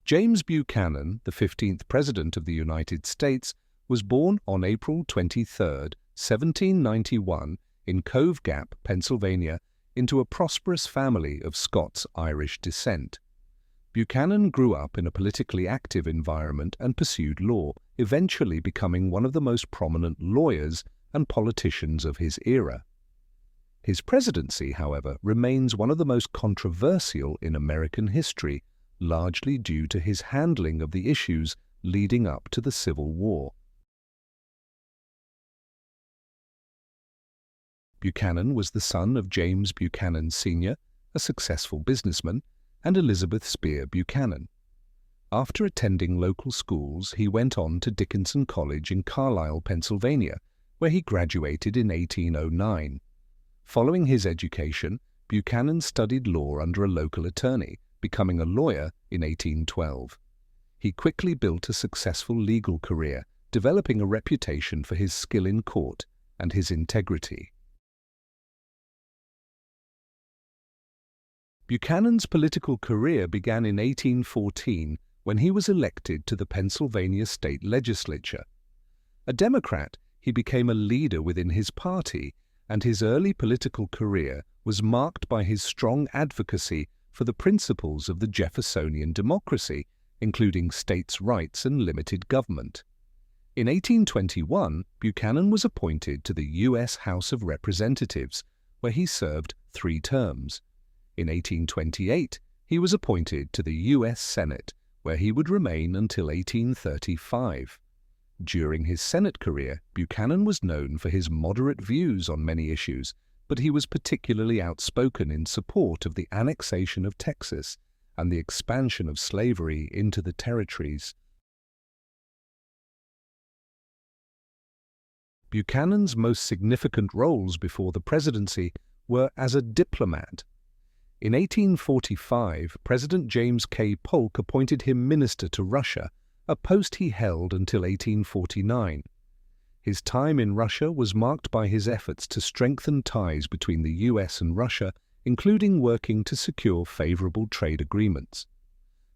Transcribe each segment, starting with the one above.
James Buchanan, the 15th President of the United States, was born on April 23, 1791, in Cove Gap, Pennsylvania, into a prosperous family of Scots-Irish descent. Buchanan grew up in a politically active environment and pursued law, eventually becoming one of the most prominent lawyers and politicians of his era. His presidency, however, remains one of the most controversial in American history, largely due to his handling of the issues leading up to the Civil War. Buchanan was the son of James Buchanan Sr., a successful businessman, and Elizabeth Spear Buchanan. After attending local schools, he went on to Dickinson College in Carlisle, Pennsylvania, where he graduated in 1809. Following his education, Buchanan studied law under a local attorney, becoming a lawyer in 1812. He quickly built a successful legal career, developing a reputation for his skill in court and his integrity. Buchanan's political career began in 1814 when he was elected to the Pennsylvania state legislature. A Democrat, he became a leader within his party, and his early political career was marked by his strong advocacy for the principles of the Jeffersonian democracy, including states' rights and limited government. In 1821, Buchanan was appointed to the U.S. House of Representatives, where he served 3 terms. In 1828, he was appointed to the U.S. Senate, where he would remain until 1835. During his Senate career, Buchanan was known for his moderate views on many issues, but he was particularly outspoken in support of the annexation of Texas and the expansion of slavery into the territories. Buchanan's most significant roles before the presidency were as a diplomat. In 1845, President James K. Polk appointed him minister to Russia, a post he held until 1849. His time in Russia was marked by his efforts to strengthen ties between the U.S. and Russia, including working to secure favorable trade agreements.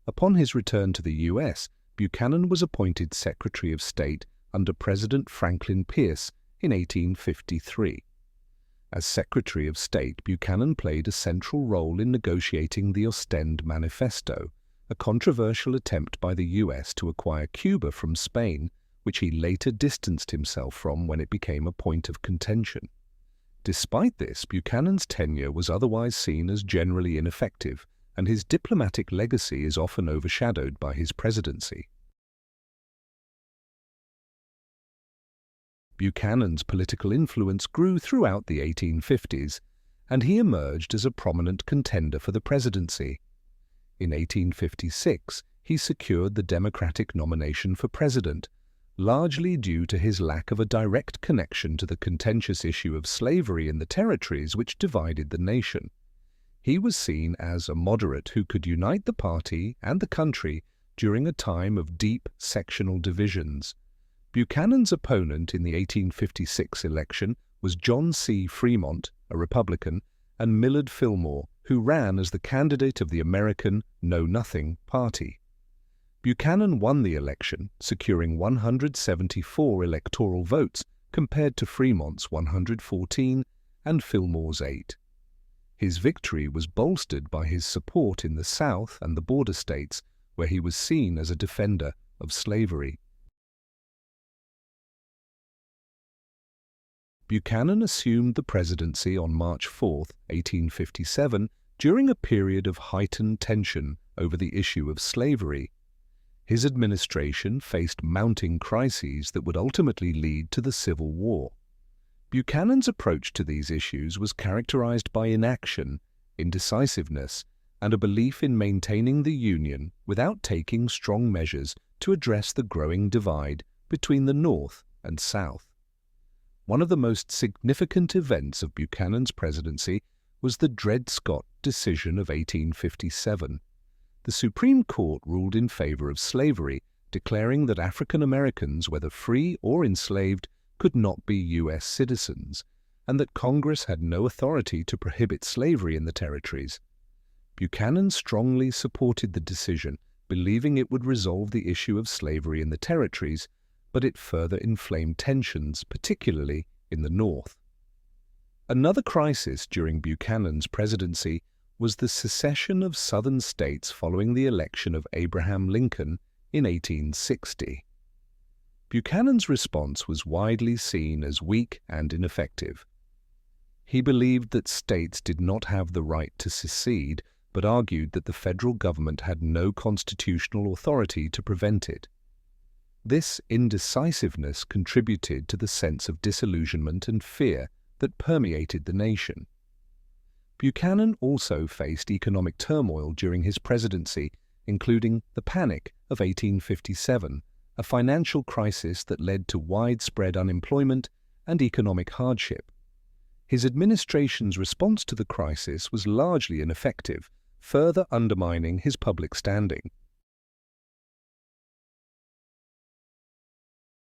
Upon his return to the U.S., Buchanan was appointed Secretary of State under President Franklin Pierce in 1853. As Secretary of State, Buchanan played a central role in negotiating the Ostend Manifesto, a controversial attempt by the U.S. to acquire Cuba from Spain, which he later distanced himself from when it became a point of contention. Despite this, Buchanan's tenure was otherwise seen as generally ineffective, and his diplomatic legacy is often overshadowed by his presidency. Buchanan's political influence grew throughout the 1850s, and he emerged as a prominent contender for the presidency. In 1856, he secured the Democratic nomination for president, largely due to his lack of a direct connection to the contentious issue of slavery in the territories which divided the nation. He was seen as a moderate who could unite the party and the country during a time of deep sectional divisions. Buchanan's opponent in the 1856 election was John C. Fremont, a Republican, and Millard Fillmore, who ran as the candidate of the American Know-Nothing Party. Buchanan won the election, securing 174 electoral votes compared to Fremont's 114 and Fillmore's 8. His victory was bolstered by his support in the South and the border states, where he was seen as a defender of slavery. Buchanan assumed the presidency on March 4, 1857, during a period of heightened tension over the issue of slavery. His administration faced mounting crises that would ultimately lead to the Civil War. Buchanan's approach to these issues was characterized by inaction, indecisiveness, and a belief in maintaining the Union without taking strong measures to address the growing divide between the North and South. One of the most significant events of Buchanan's presidency was the Dred Scott decision of 1857. The Supreme Court ruled in favor of slavery, declaring that African Americans, whether free or enslaved, could not be U.S. citizens, and that Congress had no authority to prohibit slavery in the territories. Buchanan strongly supported the decision believing it would resolve the issue of slavery in the territories, but it further inflamed tensions, particularly in the North. Another crisis during Buchanan's presidency was the secession of Southern states following the election of Abraham Lincoln in 1860. Buchanan's response was widely seen as weak and ineffective. He believed that states did not have the right to secede, but argued that the federal government had no constitutional authority to prevent it. This indecisiveness contributed to the sense of disillusionment and fear that permeated the nation. Buchanan also faced economic turmoil during his presidency, including the Panic of 1857, a financial crisis that led to widespread unemployment and economic hardship. His administration's response to the crisis was largely ineffective, further undermining his public standing.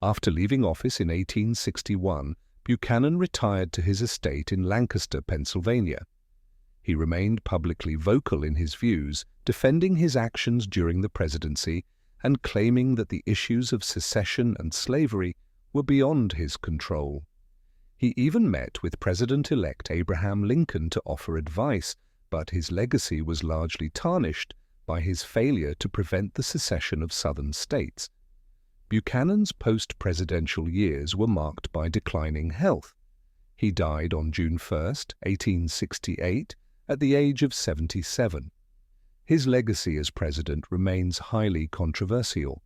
After leaving office in 1861, Buchanan retired to his estate in Lancaster, Pennsylvania. He remained publicly vocal in his views, defending his actions during the presidency and claiming that the issues of secession and slavery were beyond his control. He even met with President-elect Abraham Lincoln to offer advice, but his legacy was largely tarnished by his failure to prevent the secession of Southern states. Buchanan's post-presidential years were marked by declining health. He died on June 1, 1868, at the age of 77. His legacy as president remains highly controversial.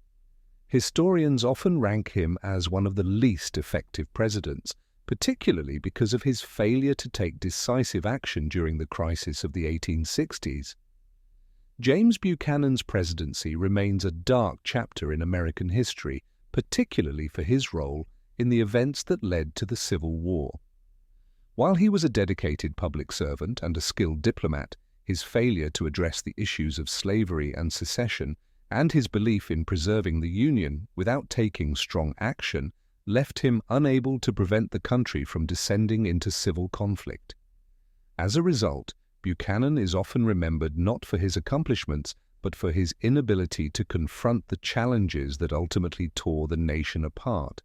Historians often rank him as one of the least effective presidents, particularly because of his failure to take decisive action during the crisis of the 1860s. James Buchanan's presidency remains a dark chapter in American history, particularly for his role in the events that led to the Civil War. While he was a dedicated public servant and a skilled diplomat, his failure to address the issues of slavery and secession and his belief in preserving the Union without taking strong action left him unable to prevent the country from descending into civil conflict. As a result, Buchanan is often remembered not for his accomplishments, but for his inability to confront the challenges that ultimately tore the nation apart.